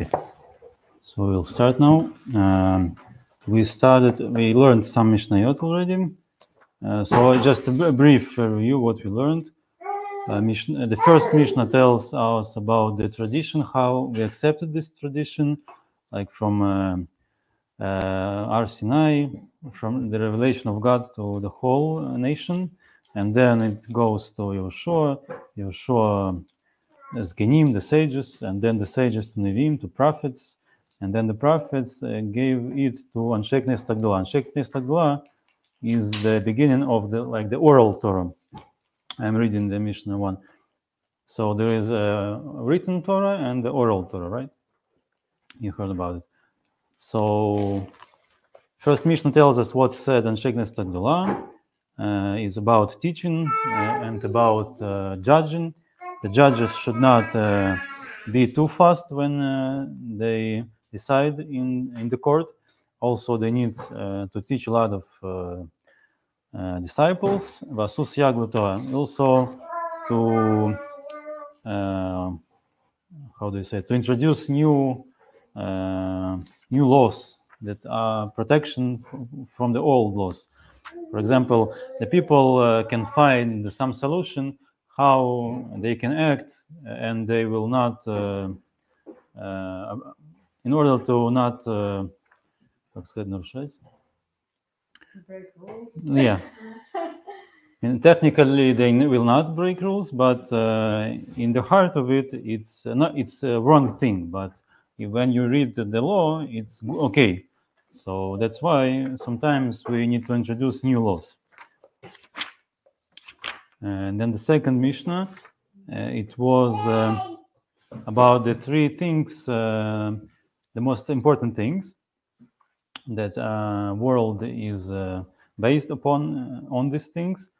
Okay, so we'll start now. We learned some Mishnayot already. So just a brief review what we learned. The first Mishnah tells us about the tradition, how we accepted this tradition, like from Ar Sinai, from the revelation of God to the whole nation, and then it goes to Yehoshua as Genim, the sages, and then the sages to Nevim, to prophets, and then the prophets gave it to Anshe Knesset Agdola. Anshe Knesset Agdola is the beginning of the oral Torah. I'm reading the Mishnah 1. So there is a written Torah and the oral Torah, right? You heard about it. So first Mishnah tells us what said Anshe Knesset Agdola is about teaching and about judging. The judges should not be too fast when they decide in the court. Also, they need to teach a lot of disciples. Also, to to introduce new laws that are protection from the old laws. For example, the people can find some solution how they can act, and they will not, in order to not, break rules. Yeah. And technically, they will not break rules, but in the heart of it, it's a wrong thing. But when you read the law, it's okay. So that's why sometimes we need to introduce new laws. And then the second Mishnah, it was about the three things, the most important things that world is based upon on these things.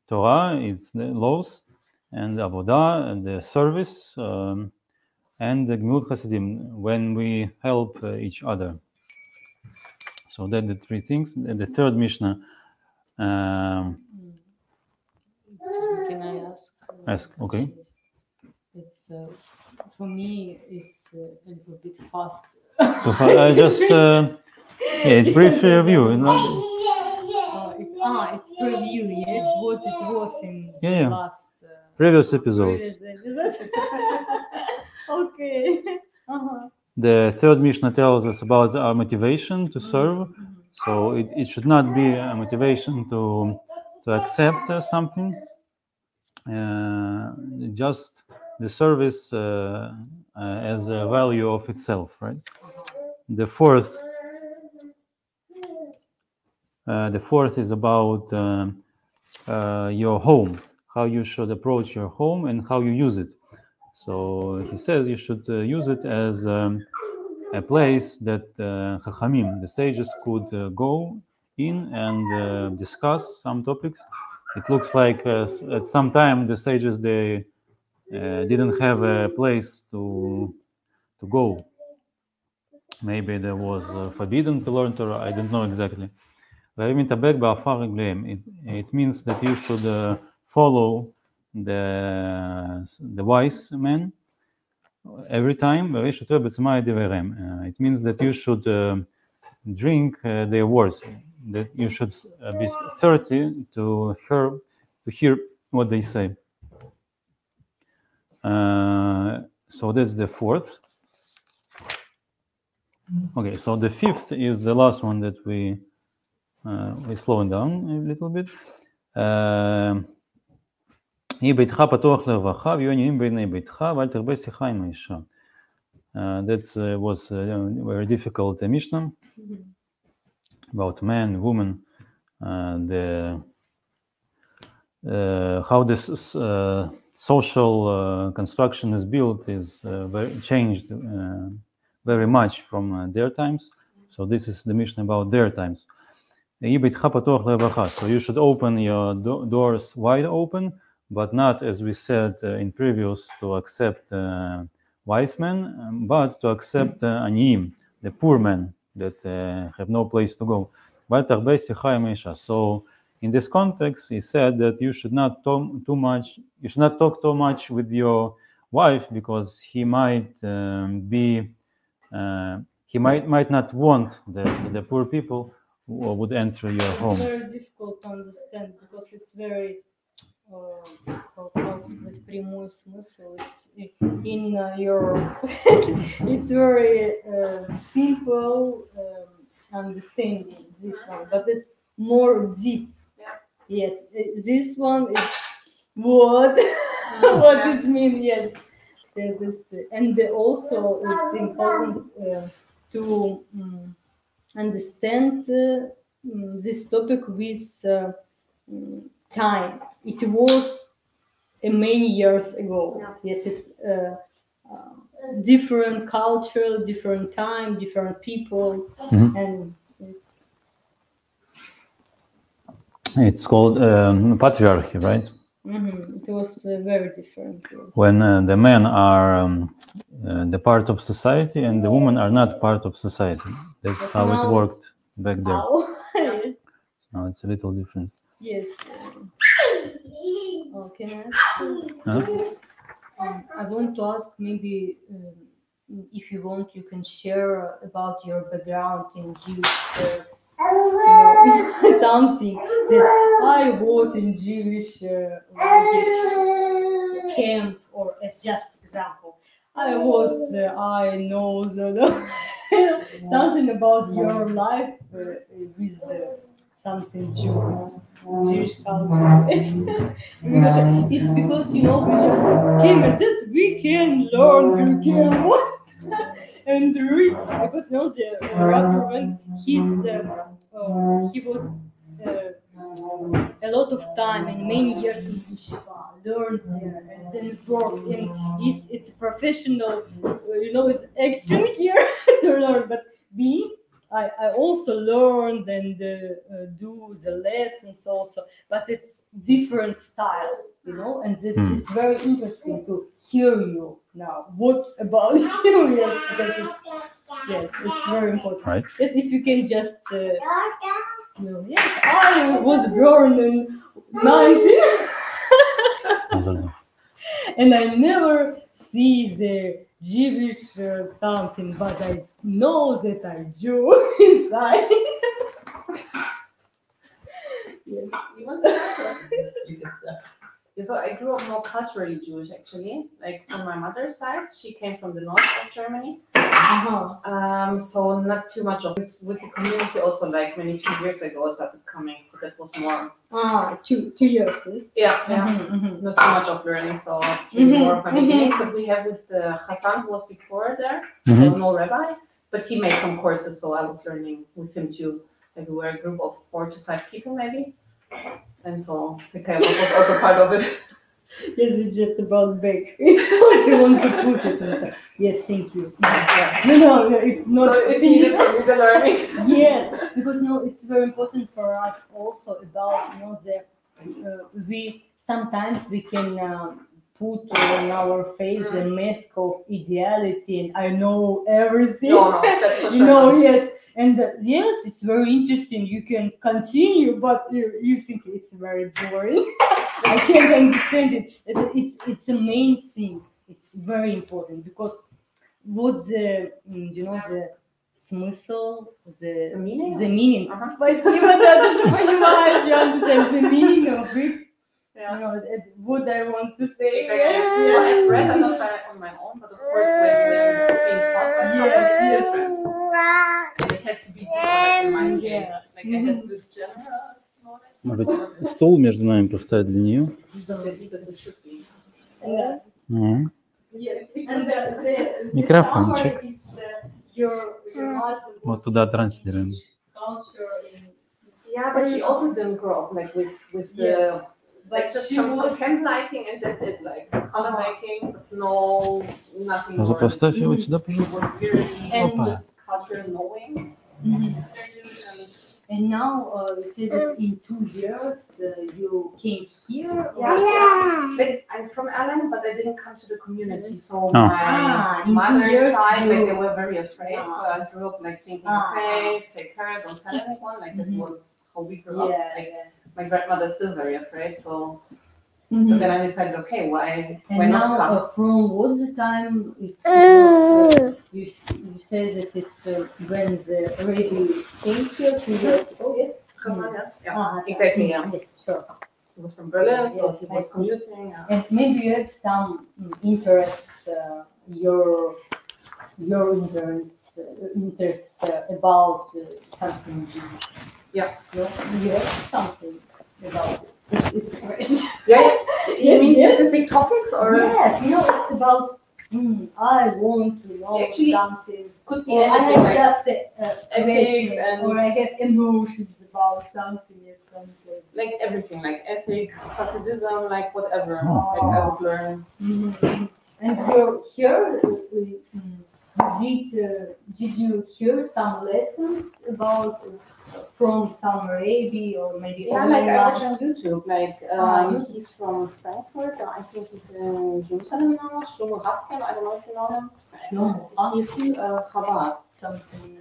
Torah, it's the laws, and Avodah, and the service, and the Gemilut Chasidim, when we help each other. So that's the three things. And the third Mishnah. Can I ask? Ask, okay. It's for me. It's a little bit fast. I just it's brief review. It's preview. Yes, what it was in the last previous episodes. Okay. The third Mishnah tells us about our motivation to serve. So it should not be a motivation to accept something. Just the service as a value of itself, right? The fourth is about your home, how you should approach your home and how you use it. So he says you should use it as a place that Chachamim, the sages, could go in and discuss some topics. It looks like at some time the sages, they didn't have a place to go. Maybe there was forbidden to learn Torah. I don't know exactly. It means that you should follow the wise men every time. It means that you should drink their words. That you should be thirsty to hear what they say. So that's the fourth. Okay, so the fifth is the last one that we slowing down a little bit. That was a very difficult Mishnah about man, woman, how this social construction is built is very changed very much from their times. So this is the Mishnah about their times. So you should open your doors wide open, but not, as we said in previous, to accept wise men, but to accept aniyim, the poor men that have no place to go. So in this context, he said that you should not talk too much. You should not talk too much with your wife, because he might be he might not want that the poor people would enter your home. It's very difficult to understand because it's very прямой смысл. It's in your it's very simple understanding this one, but it's more deep. Yes, this one is what what it means. Yes, yes, and also it's important to understand this topic with time. It was many years ago. Yes, it's different culture, different time, different people, and it's called patriarchy, right? It was very different. Yes. When the men are the part of society and the women are not part of society. That's But how it now worked back there. Yes. Now it's a little different. Yes. Can I ask? Huh? I want to ask maybe if you want, you can share about your background in Jewish. Something that I was in Jewish camp, or as just example, I know something about your life with something Jewish culture. It's because we just came and said we can learn Pirkey Avot and read, because the rabbi, when he was a lot of time and many years in yeshiva, learned there and then worked, and it's professional, it's action here to learn. But I also learned and do the lessons also, but it's different style, and it's very interesting to hear you now. What about you? Yes, because it's very important. Right. Yes, if you can just, yes, I was born in 19, and I never see the Jewish something, but I know that I Jew inside. Yes. You want to start? You can start. Yeah, so I grew up more culturally Jewish, actually. Like from my mother's side, she came from the north of Germany. So not too much of it with the community. Also, like maybe 2 years ago, I started coming, so that was more. 2 years. Yeah. Not too much of learning, so it's really more of my beginnings. But we have with the Hassan, who was before there, so no rabbi, but he made some courses, so I was learning with him too. Like we were a group of 4 to 5 people, maybe. And so Pirkei Avot was also part of it. Yes, it's just about back. What you want to put it? Yes, thank you. Yeah. No, it's not. So it's needed for me the learning. Yes, because it's very important for us also about we sometimes we can put on our face a mask of ideality and I know everything. No, that's for sure. Yes. And yes, it's very interesting. You can continue, but you think it's very boring. I can't understand it. It's a main thing. It's very important because what's the the смысл, the meaning. The meaning. Спасибо, да, что понимаешь, you understand the meaning of it. Yeah. What I want to say. Exactly. So I've read a lot on my own, but of course when being taught by someone, it's different. And it has to be different in my case. Like I had this general knowledge. Может быть, стул между нами поставить для нее? Микрофончик. Вот туда транслируем. Yeah, but she also didn't grow up like with the like just some candlelighting and that's it, like color making, no nothing more. Поставь его сюда, пожалуйста. Was really and just cultural knowing. And now you say that in 2 years you came here. Yeah. Like, I'm from Aharon, but I didn't come to the community. So my mother's side, like they were very afraid. So I grew up like thinking, okay, take care, don't tell anyone. Like that was how we grew up. Like my grandmother's still very afraid. So So then I decided, okay, why And not now, come? from what's the time? You say that it when the rabbi came here to the Yeah, exactly. Yeah, Yes, sure. he was from Berlin, so Yes, he I was see. commuting. Yeah. And maybe you have some interests, your interests about something Jewish. Yeah. No? You have something about it. Yeah, you mean Yes. specific topics or? Yes, it's about. I want to know Actually, something. Could be Or I anything have like just ethics and and or I have emotions about something. like everything, like ethics, Hasidism, like whatever. Oh. Like I would learn. Mm-hmm. And you're here. Did you hear some lessons about from some rabbi or maybe Yeah, like I watch online? on YouTube. Like he's from Frankfurt. I think he's in Jerusalem now. Shlomo Haskel. I don't know if you know him. No, He's Chabad. something.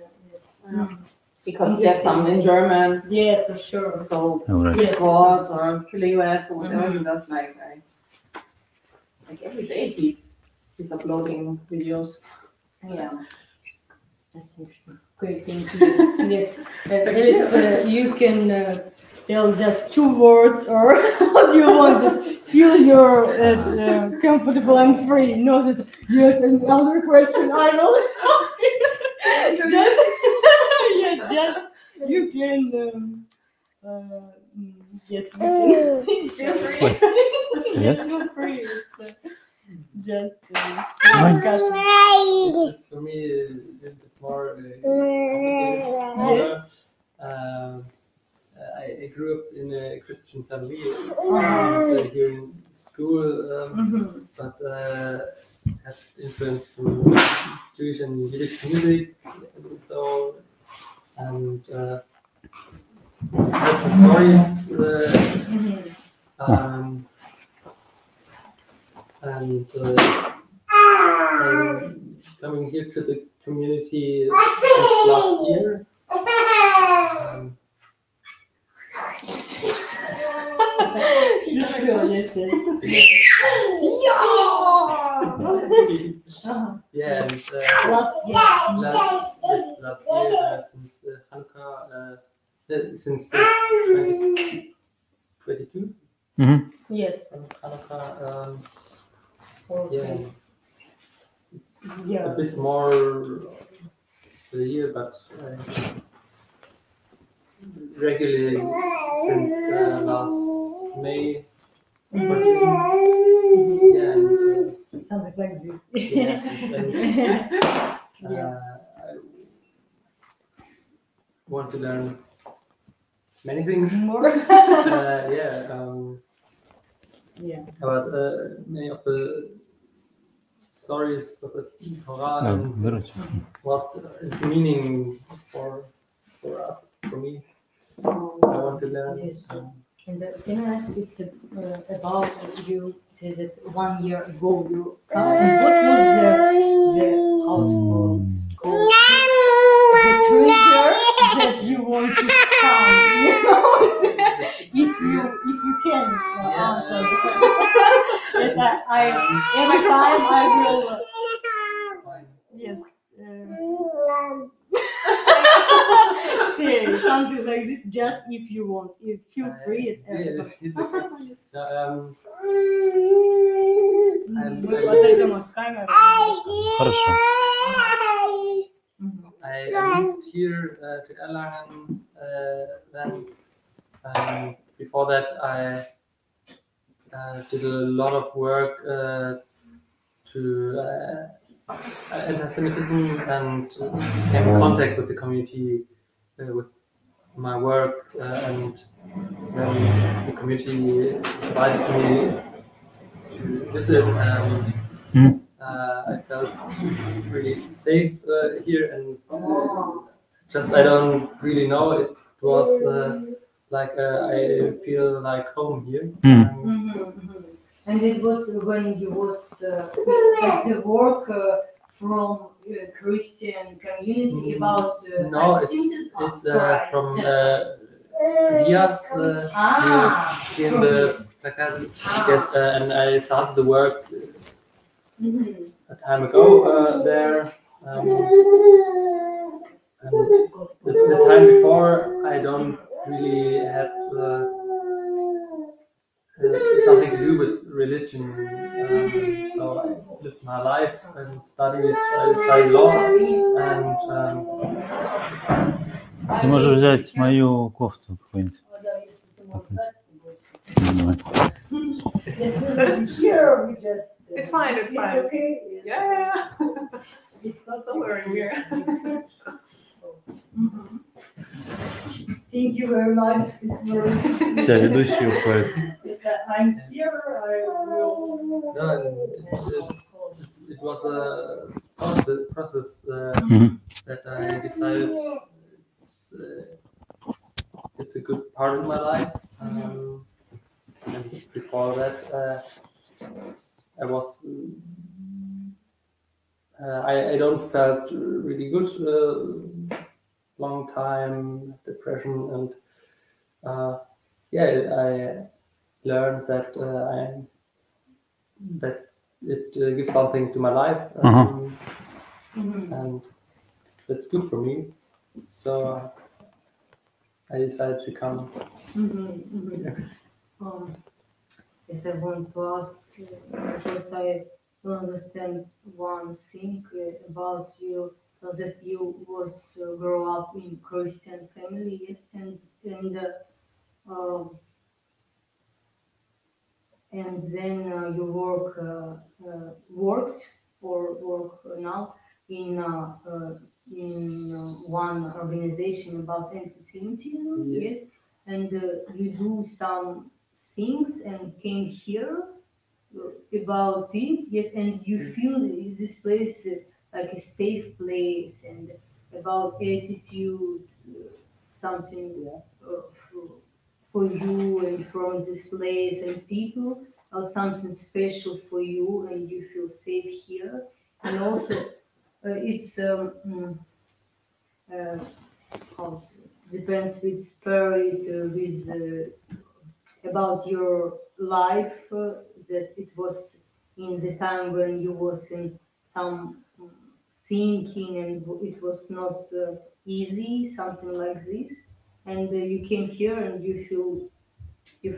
Because he has some in German. Yes, for sure. So All right. Yes. Scores or Hilel or whatever he does, like every day he's uploading videos. Yeah. That's interesting. Great, thank you. Yes, you can tell just 2 words, or what you want to feel you're comfortable and free. Know that yes, and another question I will just you can yes, we can feel free. Yes, feel free. Just discussion. This is for me a little bit more complicated. I grew up in a Christian family here in school, but had influence from Jewish and Yiddish music, so and heard the stories. And I'm coming here to the community since last year. Yeah, and last year since Hanukkah, since 2022. Yes. Hanukkah, Okay. it's a bit more the year, but regularly since last May. Yeah, and, Something like this. yes, and I want to learn many things. More. About many of the stories of the Torah and what is the meaning for us, for me. I want to learn. Yes. And can I ask, it's about you say that 1 year ago you and what was the how to call the trigger that you want to come, if you can answer, because yes, I every time I will yes say something like this, just if you want, if feel free. It's okay. Хорошо. I moved here to Erlangen. Then before that, I did a lot of work to anti-Semitism and came in contact with the community with my work, and then the community invited me to visit, and I felt really safe here, and just I don't really know, it was like I feel like home here. And it was when you was at the work from Christian community about no, it's from Elias. He's in the like that. Yes, and I started the work a time ago there. And the time before, I don't really have something to do with religion. So I lived my life and studied law, and it's. Ты можешь взять мою кофту какую-нибудь. Here we just. It's fine. It's fine. Okay. Yeah. It's not the learning here. Thank you very much. It's very. Вся ведущая уходит. I'm here. I will. No, it was a process that I decided it's a good part of my life. And before that, I was I don't felt really good long time, depression, and I learned that that it gives something to my life, and that's good for me. So I decided to come. Yes, I want to ask because I don't understand one thing about you. That you was grow up in Christian family, yes, and then you worked or work now in one organization about anti-Semitism, yes, and you do some things and came here about it, yes, and you feel this place like a safe place and about attitude, something for you and from this place and people, or something special for you and you feel safe here. And also it's depends with spirit, with about your life, that it was in the time when you was in some thinking and it was not easy, something like this, and you came here and you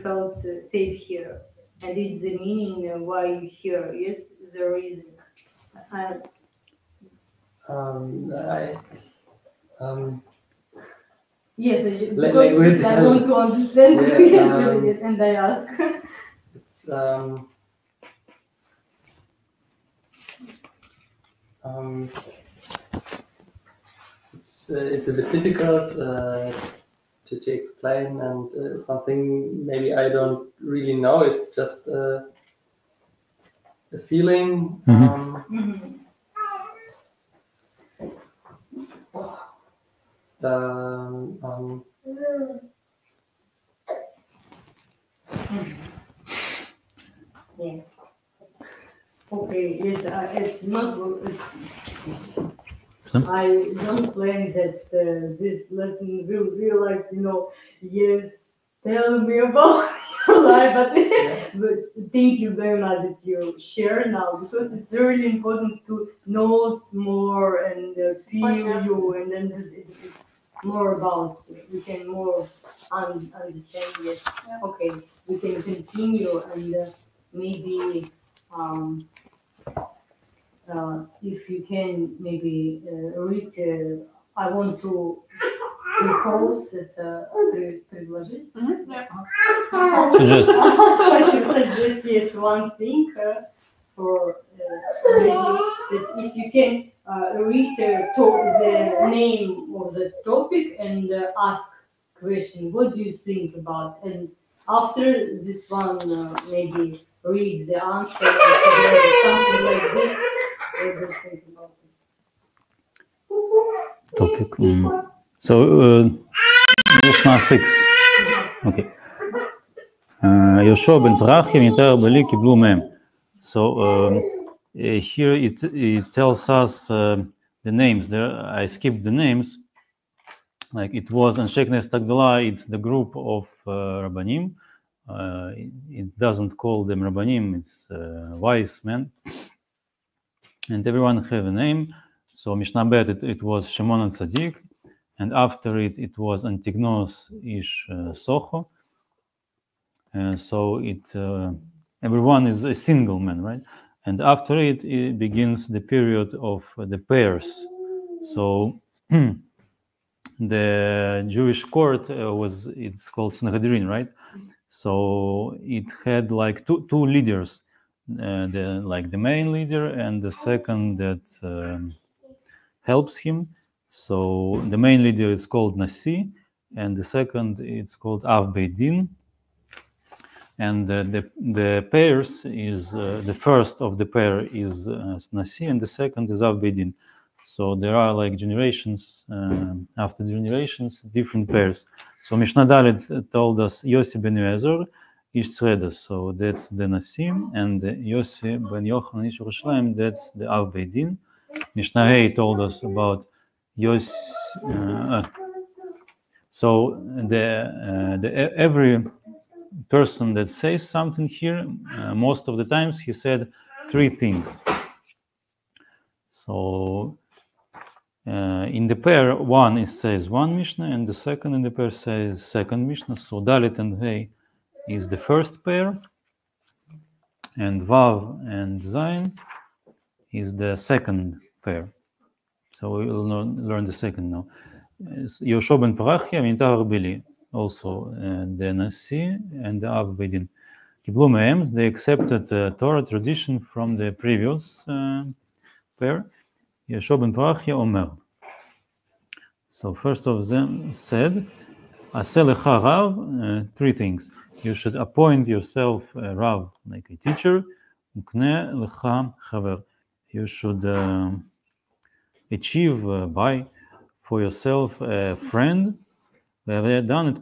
felt safe here, and it's the meaning why you're here. Yes, the reason. Yes, because I want to understand, and I ask. It's a bit difficult to explain, and something maybe I don't really know. It's just a feeling. Yeah. Okay. Yes. It's not. I don't claim that this lesson will be like, yes, tell me about your life, but thank you very much that you share now, because it's really important to know more and feel you, and then it's more about you. We can more understand. Yes. Yeah. Okay, we can continue, and maybe if you can maybe read, I want to propose предложить. Suggest yes, one thing for that if you can read the name of the topic and ask question, what do you think about? And after this one, maybe read the answer or something like this. Topic. So, Yoshua 6. Okay. Yoshua ben Parachim Yitar Bali Kiblu Mem. So here it tells us the names. There I skipped the names. Like it was Anshei Knesset Agdola. It's the group of Rabbanim. it doesn't call them Rabbanim, it's wise men. And everyone have a name. So Mishnah Bet, it was Shimon and Tzaddik, and after it was Antignos ish Socho. So everyone is a single man, right? And after it begins the period of the pairs. So the Jewish court it's called Sanhedrin, right? So it had like two leaders, the main leader and the second that helps him. So the main leader is called Nasi, and the second it's called Av Beidin. And the pairs is the first of the pair is Nasi, and the second is Av Beidin. So there are like generations after generations, different pairs. So Mishnah Dalet told us Yossi ben Yoazor ish Tzreda, so that's the Nasi, and Yossi ben Yochanan ish Yerushalayim, that's the Av Beidin. Mishnah Hey told us about Yossi. So every person that says something here, most of the times he said three things. So in the pair, one says one Mishnah, and the second in the pair says second Mishnah. So Dalet and Hey is the first pair, and Vav and Zayin is the second pair. So we will learn the second now. Yoshua ben Parachia Mintar Bili, also the Nasi and the Av Beidin. Kiblu mehem, they accepted the Torah tradition from the previous pair. Yoshua ben Parachia Omer. So first of them said, Aseh lecha Rav, three things. You should appoint yourself a Rav, like a teacher. Ukne lecha chaver. You should achieve buy for yourself a friend. And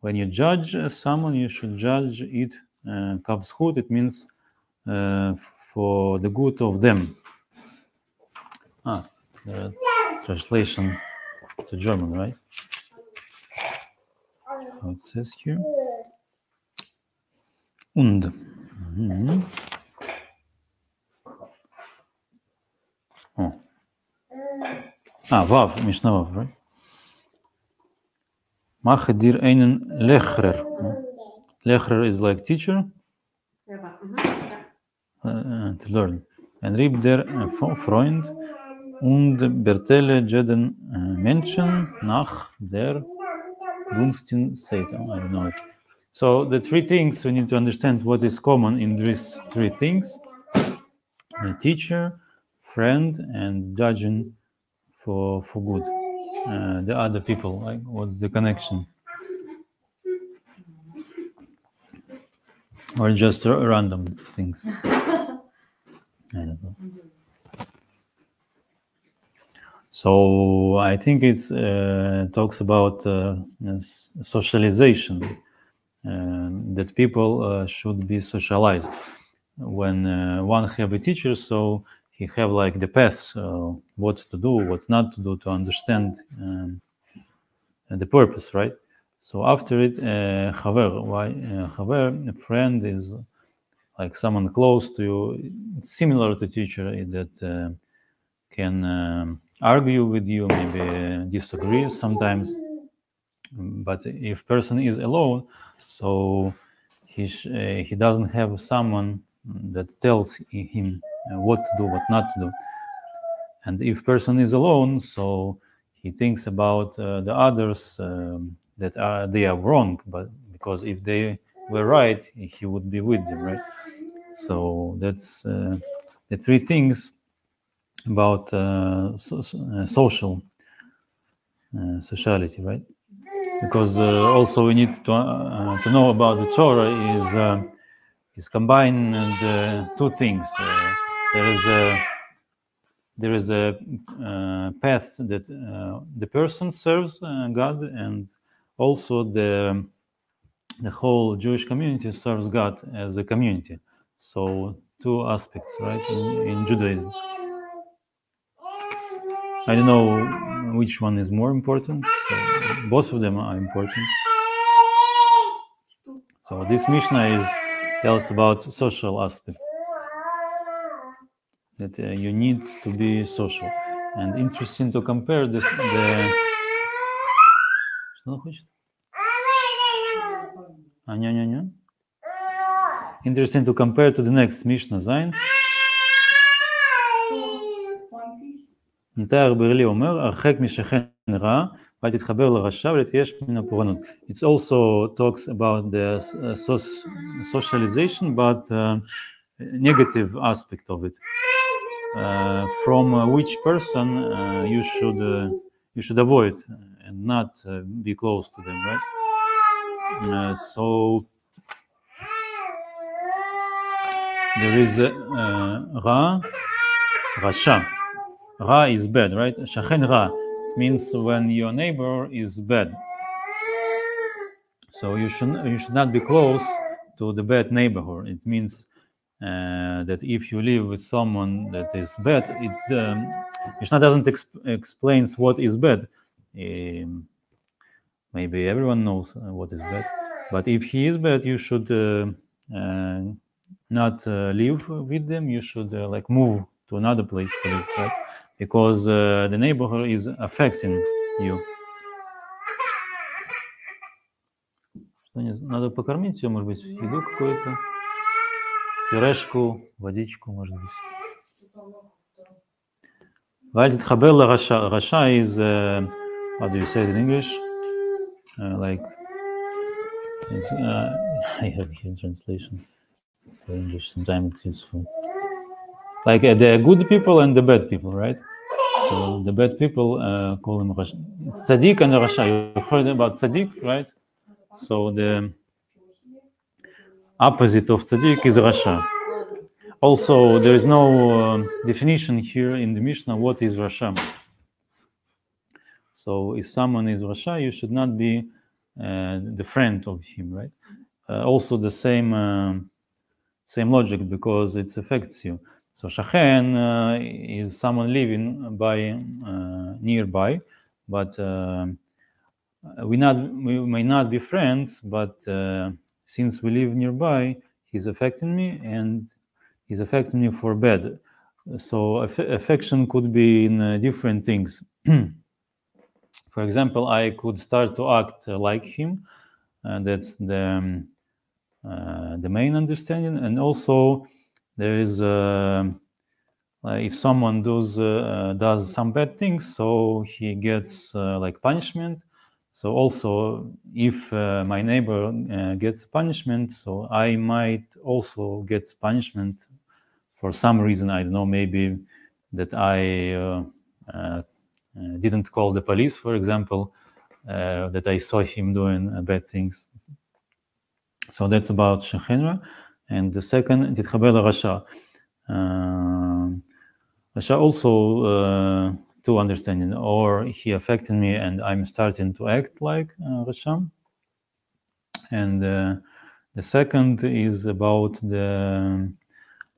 when you judge someone, you should judge it kav zchut. It means for the good of them. The translation to German, right? How it says here. Und. Mm-hmm. Oh. Vav, Mishnah Vav, right? Mache dir einen Lechrer. Lechrer is like teacher. To learn. And Rib der Freund und Bertelle jeden Menschen nach der Gunsten Satan. I don't know it. So the three things, we need to understand what is common in these three things. A teacher, friend, and judging for good. The other people, like what's the connection? Or just random things? I don't know. So I think it talks about socialization, that people should be socialized. When one have a teacher, so he have like the paths, what to do, what not to do, to understand the purpose, right? So after it, chaver. Why chaver? A friend is like someone close to you. It's similar to teacher that can argue with you, maybe disagree sometimes. But if person is alone, so he doesn't have someone that tells him what to do, what not to do. And if person is alone, so he thinks about the others that they are wrong, but because if they were right, he would be with them, right? So that's the three things about sociality, right? Because also we need to know about the Torah is combined two things. There is a path that the person serves God, and also the whole Jewish community serves God as a community. So two aspects, right, in Judaism. I don't know which one is more important. So both of them are important. So this Mishnah tells about social aspect. That you need to be social. And interesting to compare this. Interesting to compare to the next Mishnah Zayin. ניתאי ברלי אומר, הרחק משכן רע, ואל תתחבר לרשע ולהתייאש מן הפורענות. It also talks about the socialization, but negative aspect of it. From which person you should avoid and not be close to them, right? So there is Ra, Rasha. Ra is bad, right? Shachen Ra means when your neighbor is bad. So you should not be close to the bad neighborhood. It means that if you live with someone that is bad, Mishnah doesn't explain what is bad. Maybe everyone knows what is bad, but if he is bad, you should not live with them. You should move to another place to live, right? Because the neighborhood is affecting you. Надо покормить ее, может быть, еду какую-то, пюрешку, водичку, может быть. ואל תתחבר לרשע. רשע is, how do you say it in English? I have here translation to English. Sometimes it's useful. Like the good people and the bad people, right? So the bad people call him Rasha. It's Tzaddik and Rasha. You heard about Tzaddik, right? So the opposite of Tzaddik is Rasha. Also, there is no definition here in the Mishnah what is Rasha. So if someone is Rasha, you should not be the friend of him, right? Also the same logic, because it affects you. So Shachen is someone living nearby, but we may not be friends, but since we live nearby, he's affecting me, and he's affecting me for bad. So affection could be in different things. For example, I could start to act like him, and that's the main understanding. And also, there is if someone does some bad things, so he gets punishment. So also, if my neighbor gets punishment, so I might also get punishment for some reason. I don't know, maybe that I didn't call the police, for example, that I saw him doing bad things. So that's about Shechenra. And the second, Titchaber Rasha. Rasha also two understanding, or he affected me and I'm starting to act like Rasha. And the second is about the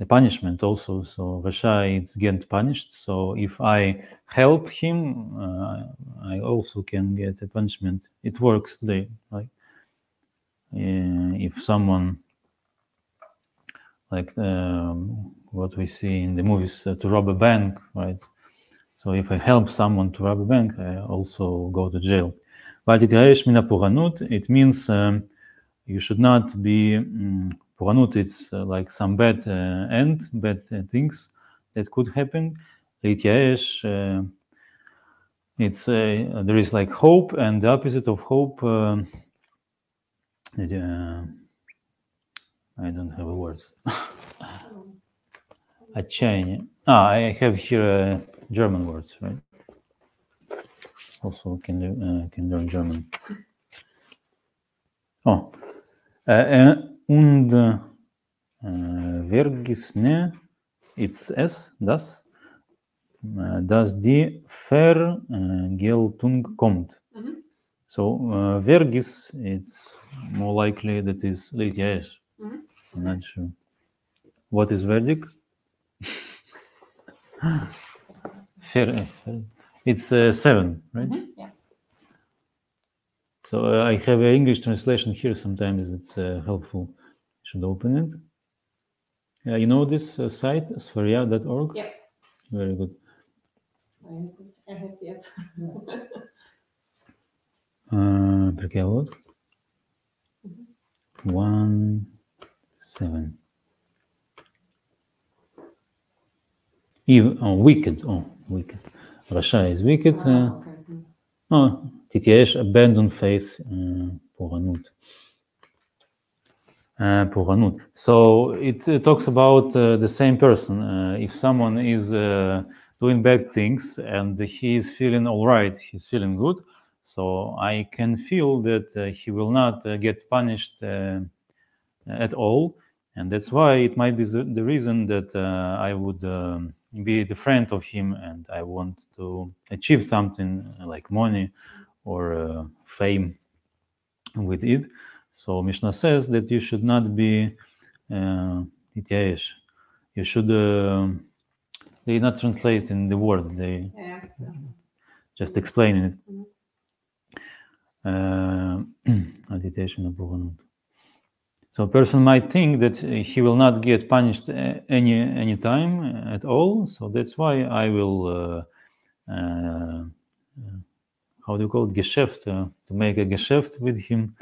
punishment also. So Rasha is getting punished. So if I help him, I also can get a punishment. It works today. Like if someone, what we see in the movies, to rob a bank, right? So if I help someone to rob a bank, I also go to jail. It means you should not be Puranut. It's like some bad bad things that could happen. It's there is like hope, and the opposite of hope. I don't have words. Отчаяние. I have here German words, right? Also can learn German. Und vergisne, it's S, das die Vergeltung kommt. So vergis, it's more likely that is late yes. I'm not sure. What is verdict? It's 7, right? Yeah. So I have an English translation here. Sometimes it's helpful. You should open it. You know this site, sfaria.org? Yeah. Very good. I have the app. Pirkey Avot. 1:7. Wicked. Wicked. Rasha is wicked. Tityesh, abandon faith. Poranut. So it talks about the same person. If someone is doing bad things and he is feeling all right, he's feeling good, so I can feel that he will not get punished at all, and that's why it might be the reason that I would be the friend of him, and I want to achieve something like money or fame with it. So Mishnah says that you should not be ityayesh. You should they not translate in the word, they just explain it. So a person might think that he will not get punished any time at all. So that's why I will how do you call it, geschäft, to make a geschäft with him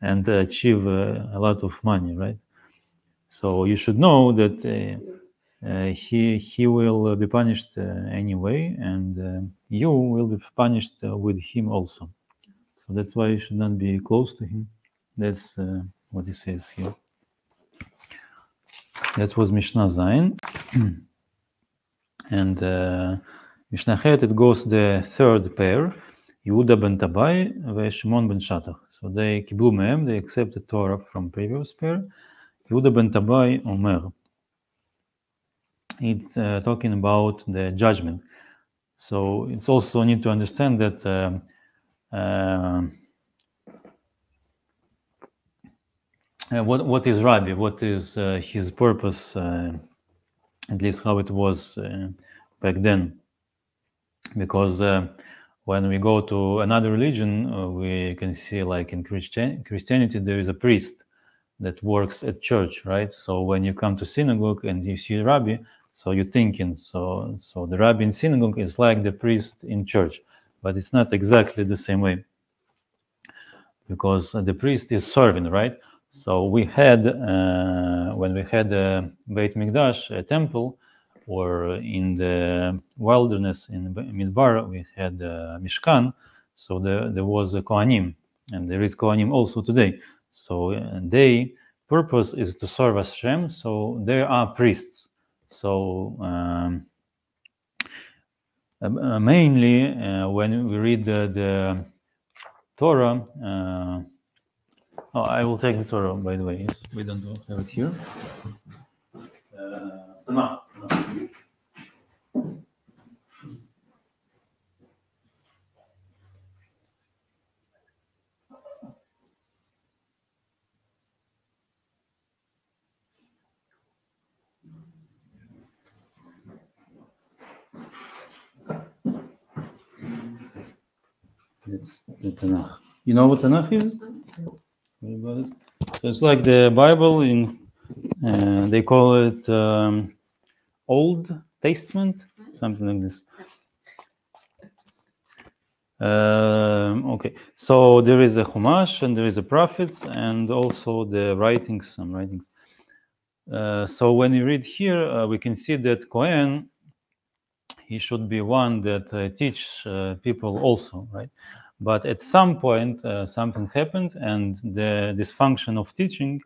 and achieve a lot of money, right? So you should know that he will be punished anyway, and you will be punished with him also. So that's why you should not be close to him. That's what he says here. That was Mishnah Zayin. And Mishnah Het, it goes the third pair. Yehuda ben Tabai Shimon ben Shatach. So they kiblu mehem, they accepted Torah from previous pair. Yehuda ben Tabai Omer. It's talking about the judgment. So it's also need to understand that what is Rabbi? What is his purpose? At least how it was back then. Because when we go to another religion, we can see, like in Christianity, there is a priest that works at church, right? So when you come to synagogue and you see a rabbi, so you're thinking, so the rabbi in synagogue is like the priest in church, but it's not exactly the same way, because the priest is serving, right? So we had, when we had a Beit Mikdash, a temple, or in the wilderness in Midbar, we had Mishkan, so there was a Kohanim, and there is Kohanim also today. So their purpose is to serve Hashem, so they are priests. So mainly when we read the Torah, I will take the Torah, by the way, yes, we don't have it here. It's the Tanakh. You know what Tanakh is? What about it? So it's like the Bible in, they call it Old Testament, something like this. Okay, so there is a Chumash and there is a prophets and also the writings, some writings. So when you read here, we can see that Kohen, he should be one that teach people also, right? But at some point, something happened, and this function of teaching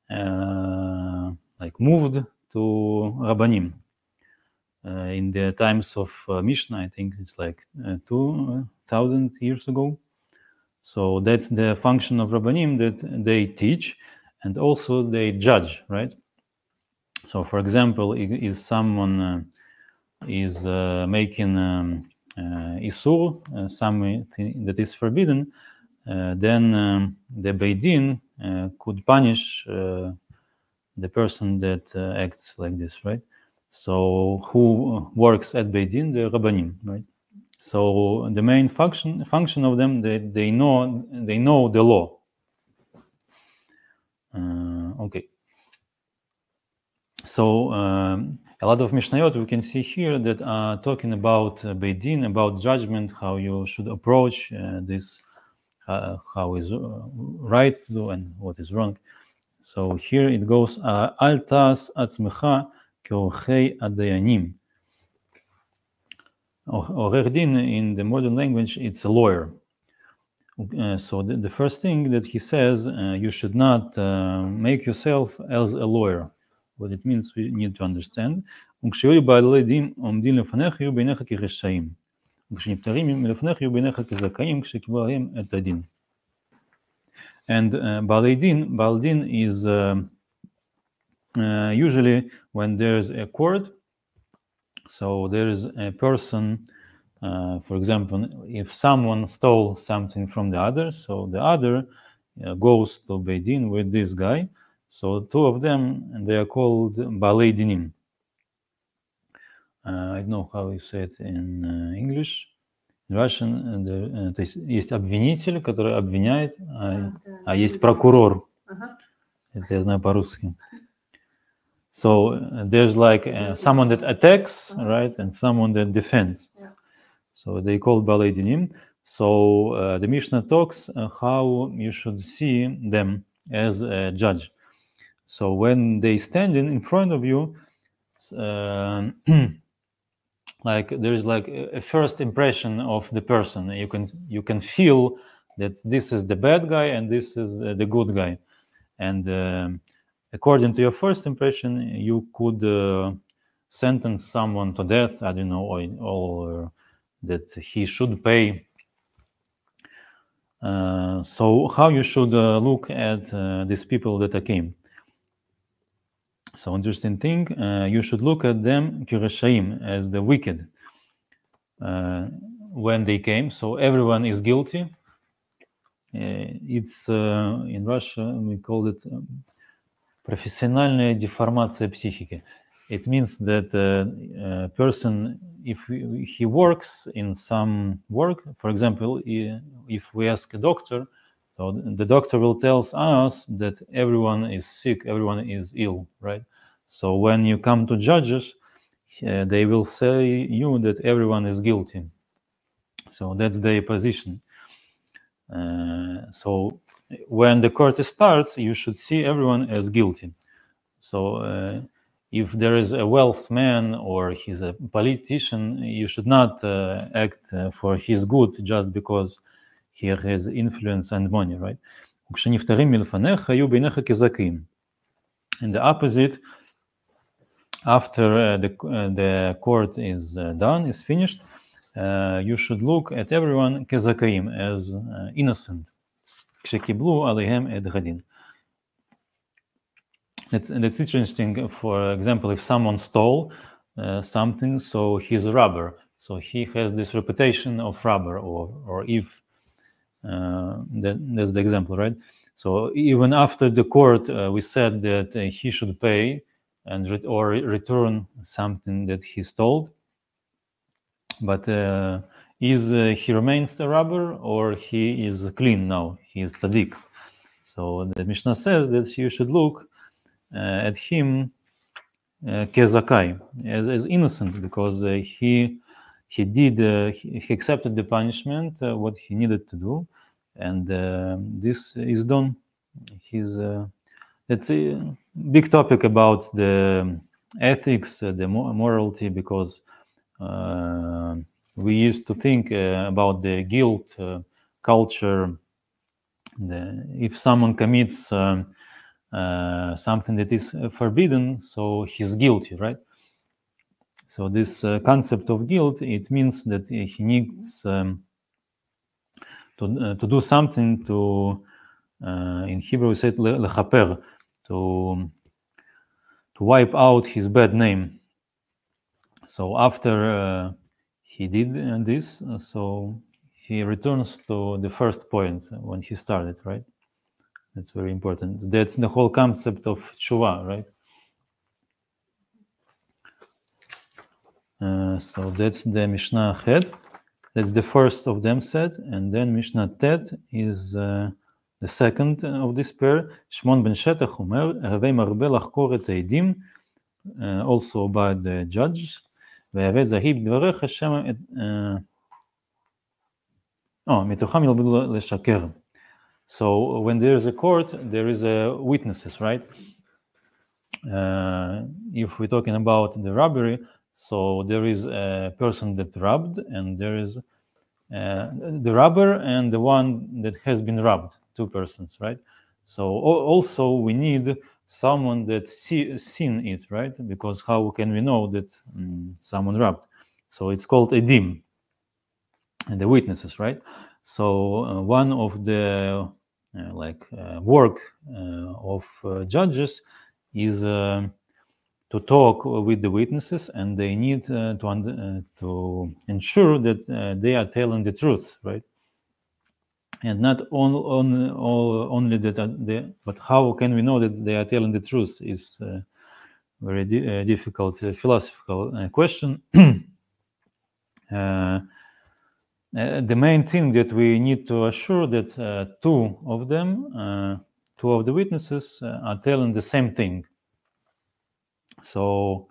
like moved to Rabbanim. In the times of Mishnah, I think it's like 2,000 years ago. So that's the function of Rabbanim, that they teach and also they judge, right? So, for example, if someone is making isur, something that is forbidden, then the Beit Din could punish the person that acts like this, right? So who works at Beit Din? The Rabbanim, right? So the main function of them, they know the law. Okay. So a lot of Mishnayot we can see here that are talking about Beit Din, about judgment, how you should approach this, how is right to do and what is wrong. So here it goes, Al tas atzmecha keorchei adayanim. Orech din in the modern language, it's a lawyer. So the first thing that he says, you should not make yourself as a lawyer. What it means, we need to understand. And Baalei Din is usually when there's a court. So there is a person, for example, if someone stole something from the other, so the other goes to Beit Din with this guy. So two of them, and they are called Baalei Dinim. I don't know how you say it in English. In Russian, то есть есть обвинитель, который обвиняет, а есть прокурор. Это я знаю по-русски. So there's like someone that attacks, right, and someone that defends. So they call Baalei Dinim. So the Mishnah talks how you should see them as a judge. So when they stand in front of you, like there is like a first impression of the person. You can feel that this is the bad guy and this is the good guy. And according to your first impression, you could sentence someone to death, I don't know, or that he should pay. So how you should look at these people that came? So interesting thing, you should look at them kirashaim, as the wicked. When they came, so everyone is guilty. It's in Russia we call it профессиональная деформация психики. It means that a person, if he works in some work, for example, if we ask a doctor, so the doctor will tell us that everyone is sick, everyone is ill, right? So when you come to judges, they will say you that everyone is guilty. So that's their position. So when the court starts, you should see everyone as guilty. So if there is a wealth man or he's a politician, you should not act for his good just because he has influence and money, right? And the opposite, after the court is done, is finished, you should look at everyone kezakaim, as innocent. That's interesting. For example, if someone stole something, so he's a robber, so he has this reputation of robber, or if that's the example, right? So even after the court, we said that he should pay and or return something that he stole. But he remains a robber, or he is clean now? He is tzaddik. So the Mishnah says that you should look at him kezakai, as innocent, because he accepted the punishment, what he needed to do, and this is done. It's a big topic about the ethics, the morality, because we used to think about the guilt culture. If someone commits something that is forbidden, so he's guilty, right? So this concept of guilt, it means that he needs to do something to, in Hebrew we say lechaper, to wipe out his bad name. So after he did this, so he returns to the first point when he started, right? That's very important. That's the whole concept of tshuva, right? So that's the Mishnah head. That's the first of them said, and then Mishnah Tet is the second of this pair. Shmon ben Shetach Omer, Havei Marbe Lachkor et Eidim, also about the judge. Ve'havei Zahib Dvarech Hashem Mitocham Yilbedu Leshaker. So when there is a court, there is witnesses, right? If we're talking about the robbery, so there is a person that robbed, and there is the robber and the one that has been robbed, two persons, right? So also we need someone that seen it, right? Because how can we know that someone robbed? So it's called edim, and the witnesses, right? So one of the work of judges is to talk with the witnesses, and they need to ensure that they are telling the truth, right? And not only that, but how can we know that they are telling the truth is a very difficult philosophical question. The main thing that we need to assure that two of the witnesses are telling the same thing. So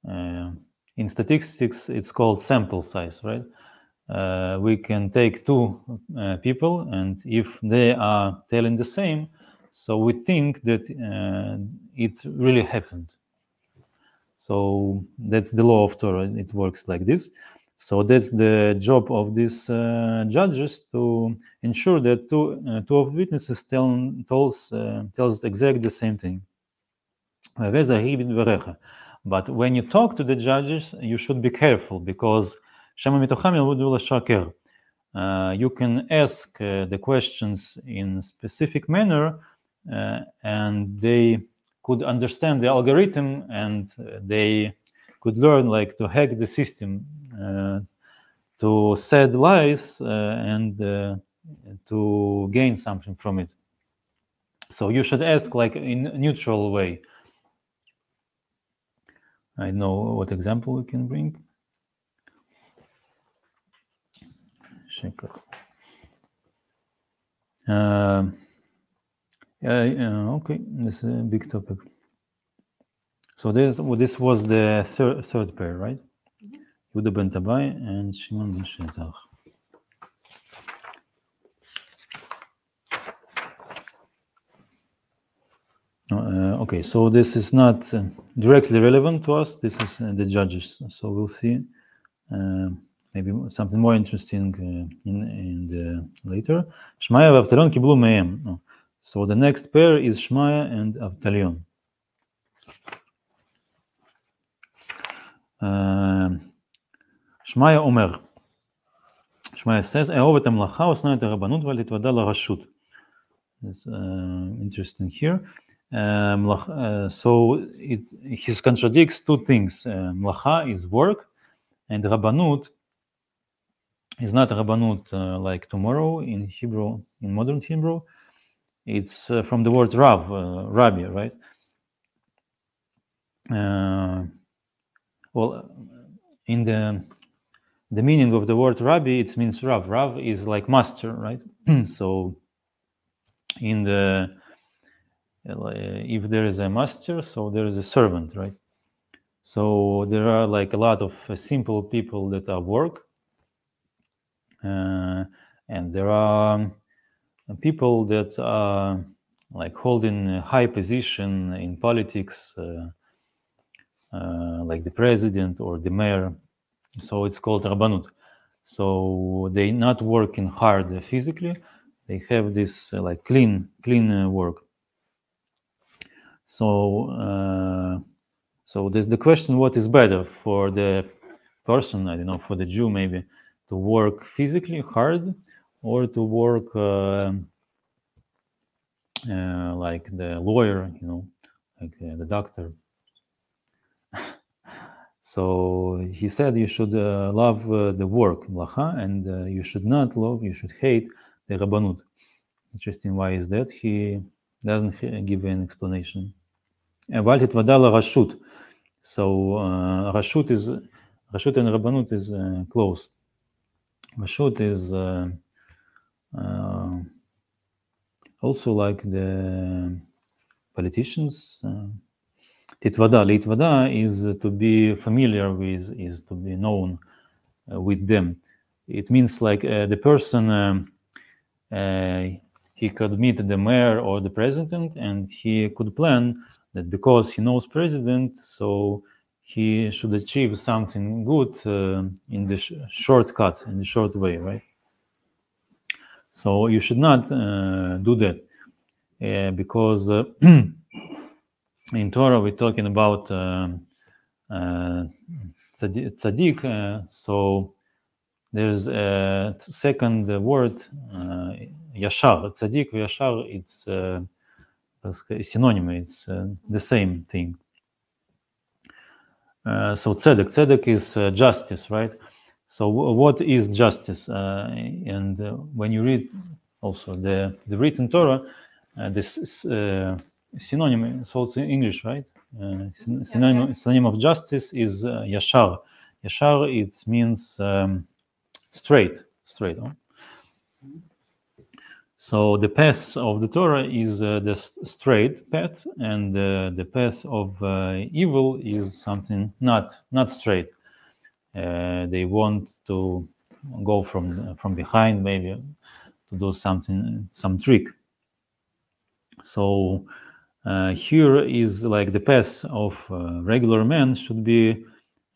in statistics, it's called sample size, right? We can take two people, and if they are telling the same, so we think that it really happened. So that's the law of Torah. It works like this. So that's the job of these judges, to ensure that two of the witnesses tells exactly the same thing. But when you talk to the judges, you should be careful, because you can ask the questions in a specific manner, and they could understand the algorithm, and they could learn to hack the system, to said lies, and to gain something from it. So you should ask in a neutral way. I know what example we can bring. Okay, this is a big topic. So this was the third pair, right? Yehuda ben Tabai and Shimon ben Shetach. Okay, so this is not directly relevant to us. This is the judges. So we'll see maybe something more interesting in the later. Shmaya and Avtalyon kiblu mehem. So the next pair is Shmaya and Avtalyon. Shmaya Omer. Shmaya says, "E'ov et hamlacha usna et harabanut ve'al titwada larashut." It's interesting here. So he contradicts two things. Mlacha is work, and Rabbanut is not Rabbanut like tomorrow in Hebrew, in modern Hebrew. It's from the word Rav, Rabbi, right? Well, in the meaning of the word Rabbi, it means Rav. Rav is like master, right? So in the if there is a master, so there is a servant, right? So there are a lot of simple people that are work, and there are people that are holding a high position in politics, like the president or the mayor. So it's called Rabbanut. So they not working hard physically; they have this clean work. So there's the question: what is better for the person? I don't know, for the Jew maybe, to work physically hard, or to work like the lawyer, like the doctor. So he said you should love the work, mlacha, and you should hate the rabbanut. Interesting. Why is that? He doesn't give an explanation. So rashut and rabbanut is close. Rashut is also like the politicians. Titvada, litvada is to be familiar with, is to be known with them. It means like the person, he could meet the mayor or the president, and he could plan that because he knows president, so he should achieve something good in the shortcut, in the short way, right? So you should not do that because in Torah we're talking about tzaddik, so there's a second word, yashar. Tzaddik, yashar, it's synonym, it's the same thing. So tzedek is justice, right? So what is justice? And when you read also the written Torah, this synonym is also in English, right? Synonym of justice is yashar. Yashar, it means straight. Huh? So the path of the Torah is the straight path, and the path of evil is something not straight. They want to go from behind, maybe to do something, some trick. So here is like the path of regular man should be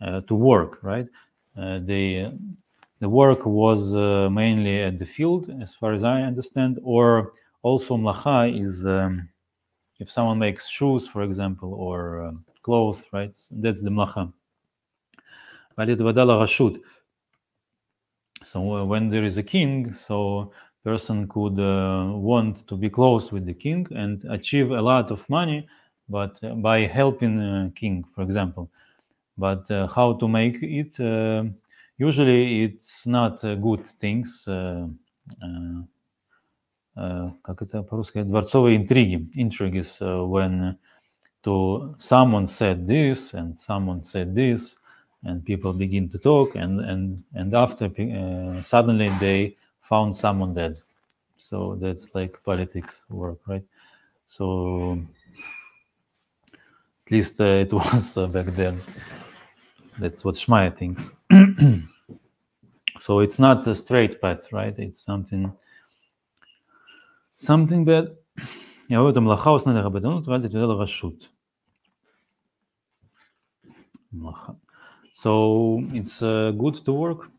to work, right? The work was mainly at the field, as far as I understand, or also mlacha is if someone makes shoes, for example, or clothes, right? That's the mlacha. So when there is a king, so person could want to be close with the king and achieve a lot of money, but by helping king, for example. But how to make it? Usually it's not good things. Как это по-русски? Дворцовые интриги. Intrigues when someone said this and someone said this, and people begin to talk, and after suddenly they found someone dead. So that's like politics work, right? So at least it was back then. That's what Shmaya thinks. So it's not a straight path, right? It's something bad. So it's good to work,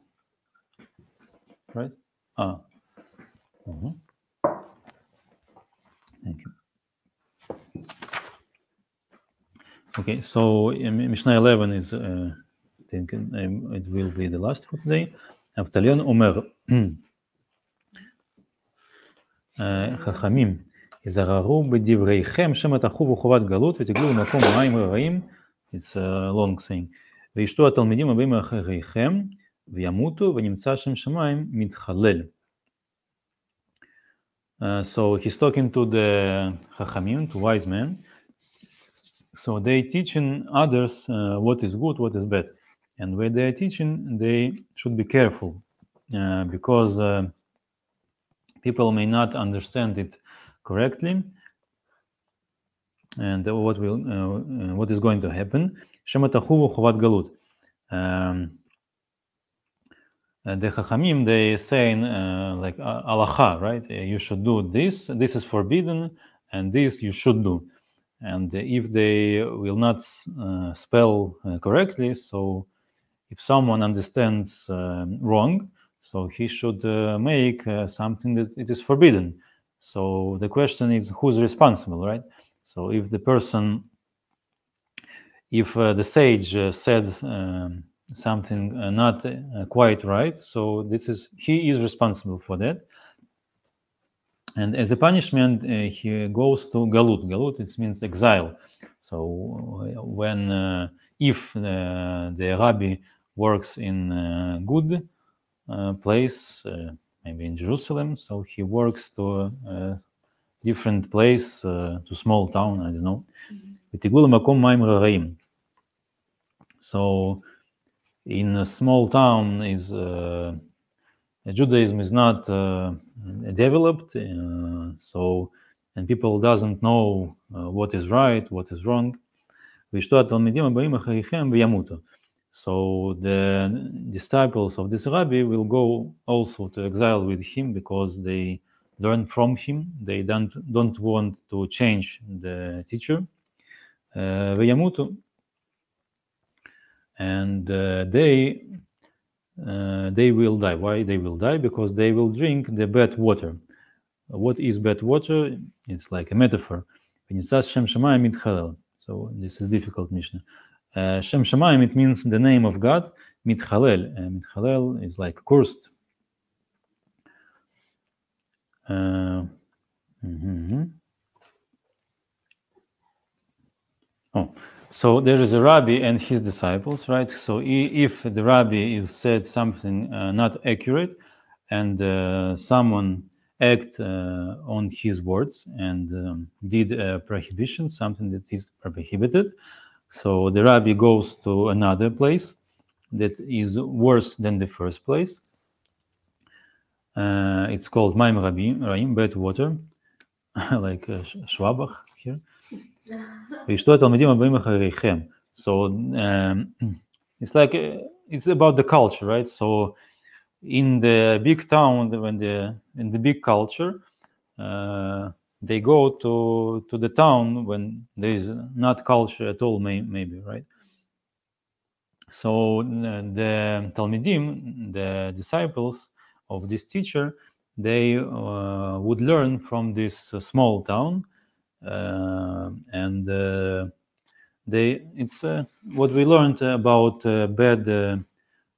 right? Thank you. Okay, so Mishnah 11 is, I think it will be the last for today. Автальон אומר, חכמים, יזהרו בדבריכם שמא תחו בחובת גלות ותגלו במקום מים רעים, it's a long saying, וישתו התלמידים הבאים אחריכם וימותו ונמצא שם שמיים מתחלל. So he's talking to the חכמים, to wise men. So they teaching others what is good, what is bad. And when they are teaching, they should be careful because people may not understand it correctly. And what is going to happen? The Chachamim, they saying like alacha, right? You should do this. This is forbidden, and this you should do. And if they will not spell correctly, so if someone understands wrong, so he should make something that it is forbidden. So the question is, who's responsible, right? So if the person, if the sage said something not quite right, so he is responsible for that. And as a punishment, he goes to galut. Galut, it means exile. So when if the rabbi works in a good place, maybe in Jerusalem, so he works to a different place, to small town, I don't know. So in a small town is Judaism is not developed, so and people doesn't know what is right, what is wrong. So the disciples of this rabbi will go also to exile with him because they learn from him. They don't want to change the teacher. וימותו. And they will die. Why they will die? Because they will drink the bad water. What is bad water? It's like a metaphor. Shem Shamay mitchalel. So this is difficult, Mishnah. Shem Shamayim, it means the name of God. Mitchalel. Mitchalel is like cursed. Oh, so there is a rabbi and his disciples, right? So if the rabbi is said something not accurate, and someone act on his words and did a prohibition, something that is prohibited, so the rabbi goes to another place that is worse than the first place. It's called Maim Raim, bad water, like Schwabach here. So it's like it's about the culture, right? So in the big town, in the big culture, they go to the town when there is not culture at all, maybe, right? So the Talmidim, the disciples of this teacher, they would learn from this small town, and it's what we learned about bad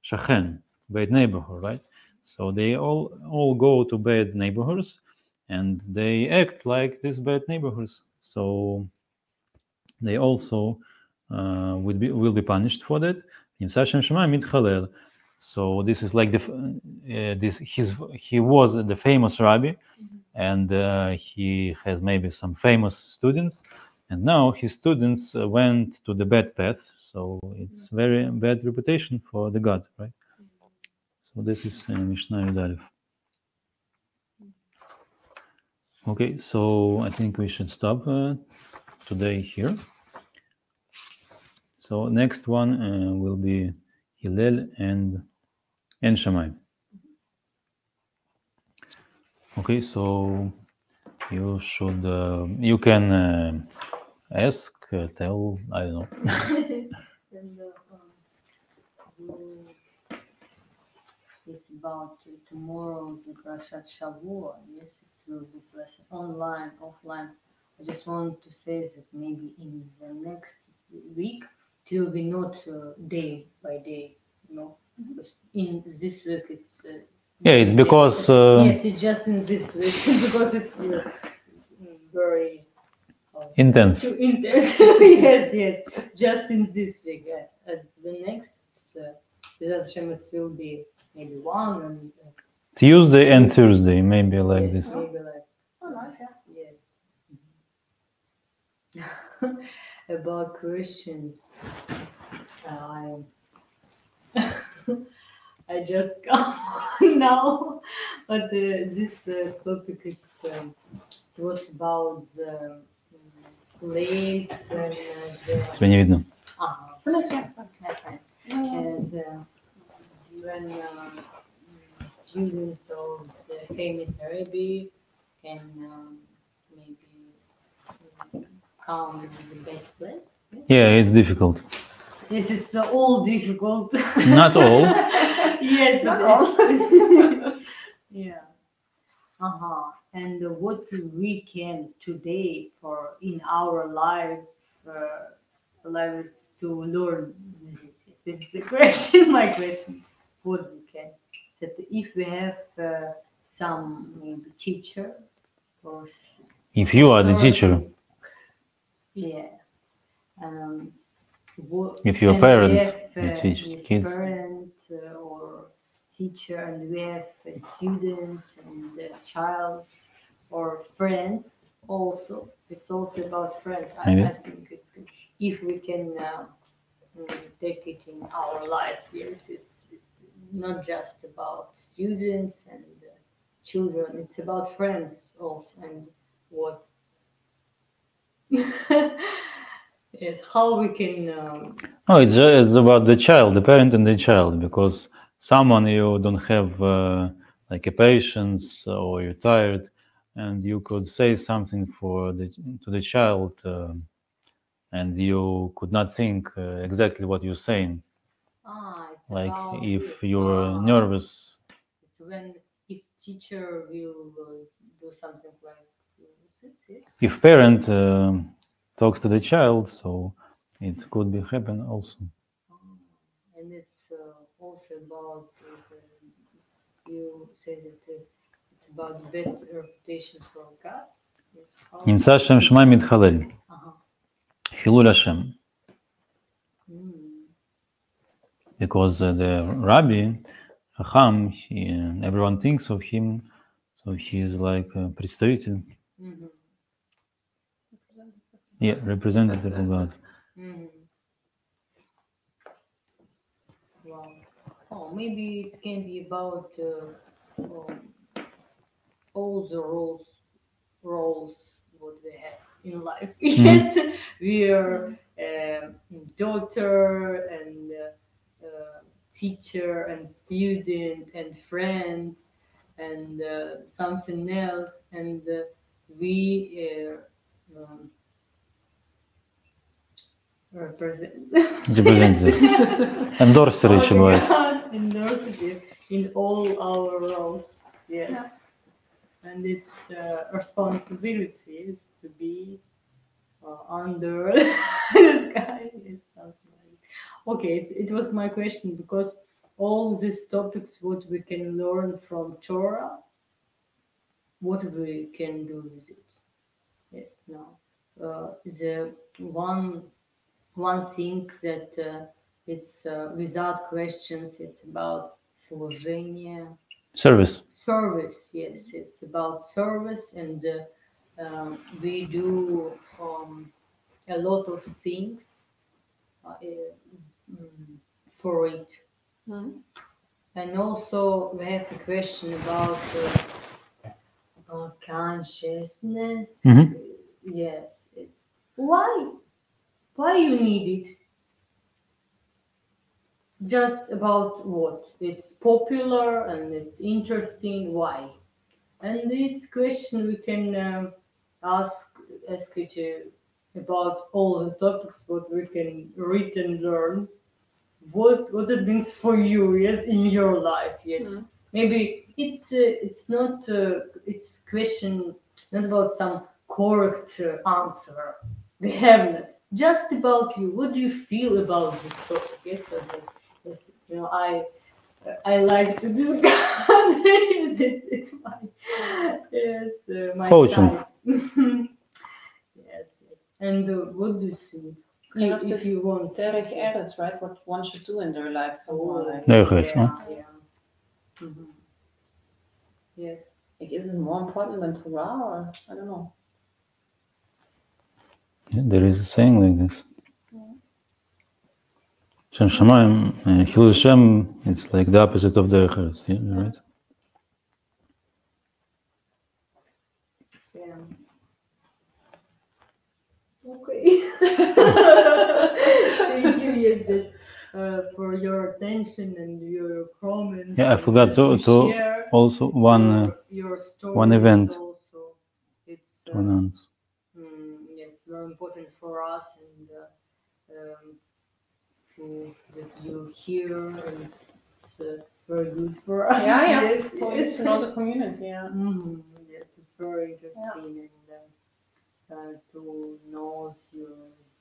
shachen, bad neighborhood, right? So they all go to bad neighborhoods, and they act like these bad neighborhoods. So they also will be punished for that. So this is like he was the famous rabbi, and he has maybe some famous students, and now his students went to the bad path. So it's very bad reputation for the God, right? So this is Mishnah Yud Aleph. Okay, so I think we should stop today here. So next one will be Hilel and Shamay. Okay, so you should you can ask, tell, I don't know. And, it's about tomorrow's Parashat Shavua. Yes, it will be lesson online, offline. I just want to say that maybe in the next week it will be not day by day, you know. Because in this week it's it's because yes, it's just in this week because it's very intense. too intense. yes, just in this week. At the next, Beezrat Hashem, it will be maybe one and Tuesday and Thursday, maybe like yes, this. maybe like nice, yeah. yes. About questions, I just come now, but this topic it was about the place when Тебя не видно. that's fine. When students of the famous Arabic can maybe come to the best place. Yeah, it's difficult. Yes, it's all difficult. Not all. Yes, but Not all. yeah. And what we can today for in our lives to learn music. It's the question. My question. What we can. That if we have some maybe teacher or If you are the teacher. Yeah. If you're a parent, you teach yes, kids. Parent or teacher, and we have students and child or friends also. It's also about friends. I think it's good. If we can take it in our life, yes, it's not just about students and children. It's about friends also, and what is how we can. Oh, it's about the child, the parent and the child, because someone you don't have like a patience or you're tired, and you could say something to the child, and you could not think exactly what you're saying. It's Like about if you're nervous. It's when if teacher will do something like If parent talks to the child, so it could be happen also. And it's also about you say that it's about better reputation for God. Yes, נמצא שם שמאי מתחלל. Hilel Hashem. Because the Rabbi, Chacham, everyone thinks of him, so he is like a представитель. Yeah, representative of God. Wow. Oh, maybe it can be about all the roles what we have in life. Yes, we are daughter and teacher and student and friend and something else, and we Representative. Endorser еще бывает. Endorser in all our roles. Yes. Yeah. And its responsibility is to be under the sky. Okay, it was my question, because all these topics, what we can learn from Torah, what we can do with it. Yes, no. The one thing that it's without questions, it's about служение. Service. Service, yes, it's about service, and we do a lot of things for it. And also we have a question about consciousness. Yes, it's why you need it. Just about what? It's popular and it's interesting. Why? And it's question we can ask it about all the topics what we can read and learn. What it means for you, yes, in your life, yes. Maybe it's not it's question not about some correct answer. We haven't. Just about you. What do you feel about this topic? Yes, yes. You know, I like to discuss. It's my coaching. Yes. And what do you think? If you want, Derech right? What one should do in their life. Yes. Like, is it more important than Torah, or I don't know? Yeah, there is a saying like this. Shamay, Hilel Hashem, it's like the opposite of Derech Eretz, yeah, right? Yeah. Okay. Thank you, Yedid, for your attention and your comments. Yeah, I forgot to also one event. Also, it's yes, very important for us, and that you hear, and it's very good for us. Yeah. Yes, It's another community. Yeah. Yes, it's very interesting, and to know you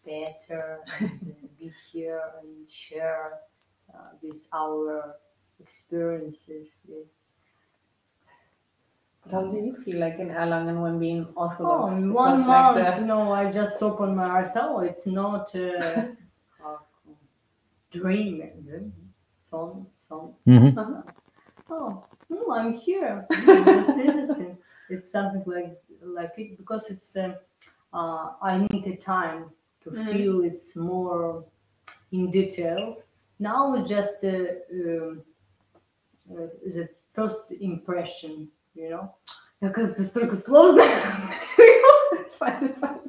better and be here and share with our experiences. Yes. How do you feel like in Erlangen when being Orthodox? 1 Because, month. like, No, I just opened my eyes. Oh, it's not dream. Song. Oh, I'm here. That's interesting. It's something like it, because it's I need a time to feel it's more in details. Now just the first impression, you know. Оказывается, столько слов. It's fine, it's fine.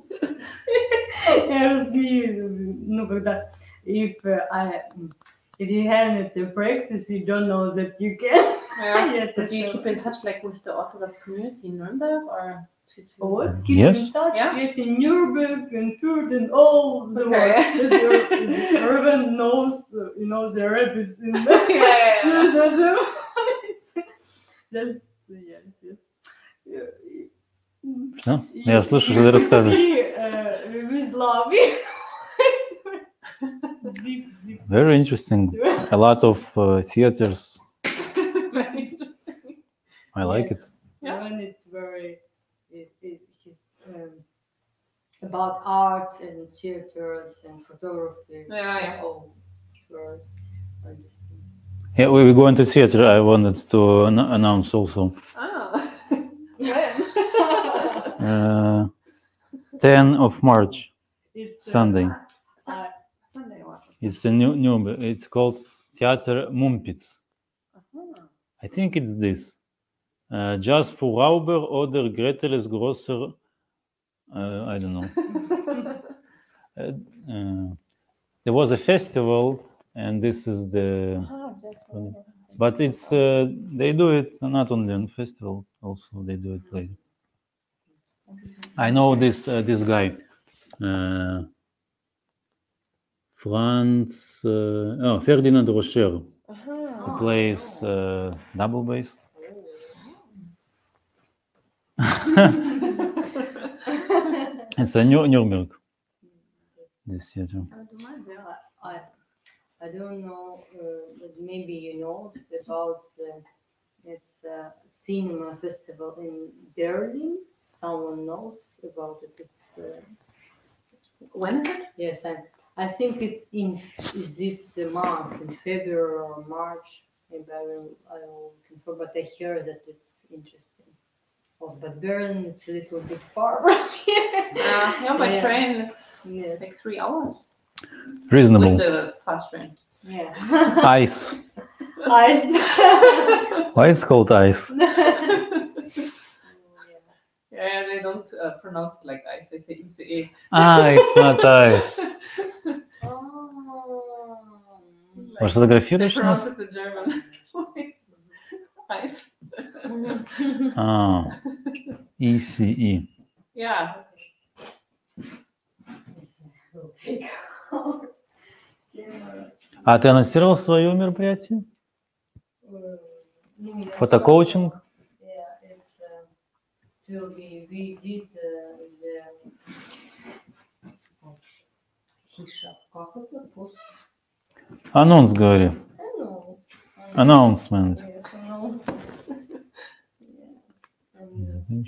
Я разумею, ну, когда if you haven't practiced, you don't know that you can. Yeah. Yes, But do you keep in touch like with the Orthodox community in Nuremberg or? What? Keep Yes. in touch? Yeah. Yes, in Nuremberg and Fürth and all the Okay. world. Everyone knows, you know, the rabbis in there. Yeah. Just, yes. Что? Я слышу, что ты рассказываешь. With love. Zip. Very interesting. A lot of theaters. Very interesting. I like it. Yeah. When it's very, it's about art and theaters and photography. Yeah. Oh, it's very interesting. Yeah, we going to theater. I wanted to announce also. Ah. 10 of March, It's Sunday. Sunday what? It's a new. It's called Theater Mumpitz. I think it's this. Just for Rauber oder Greteles grosser. I don't know. There was a festival, and this is the. But it's they do it not only on festival, also they do it later. I know this guy, Ferdinand Rocher. He plays double bass. It's a Nuremberg. This theater. I don't know, but maybe you know about it's a cinema festival in Berlin. Someone knows about it. It's When is it? yes, I think it's in this month, in February or March. Maybe I will confirm, but I hear that it's interesting. Also, but Berlin, it's a little bit far from here. Yeah, by train it's Yes. like 3 hours. Reasonable. With the fast train. Yeah. Ice. Ice. Why it's called ice? Yeah, they don't pronounce it like ice. They say ICE. It's not ice. Oh. Может, фотографируешь Pronounce нас? it the German. Ice. ECE. Yeah. We'll take our camera. А ты анонсировал свое мероприятие? Фотокоучинг? Yeah, it's it will be. We did the как это? Анонс, говори. Announcement. Yes, announce. Yeah. And,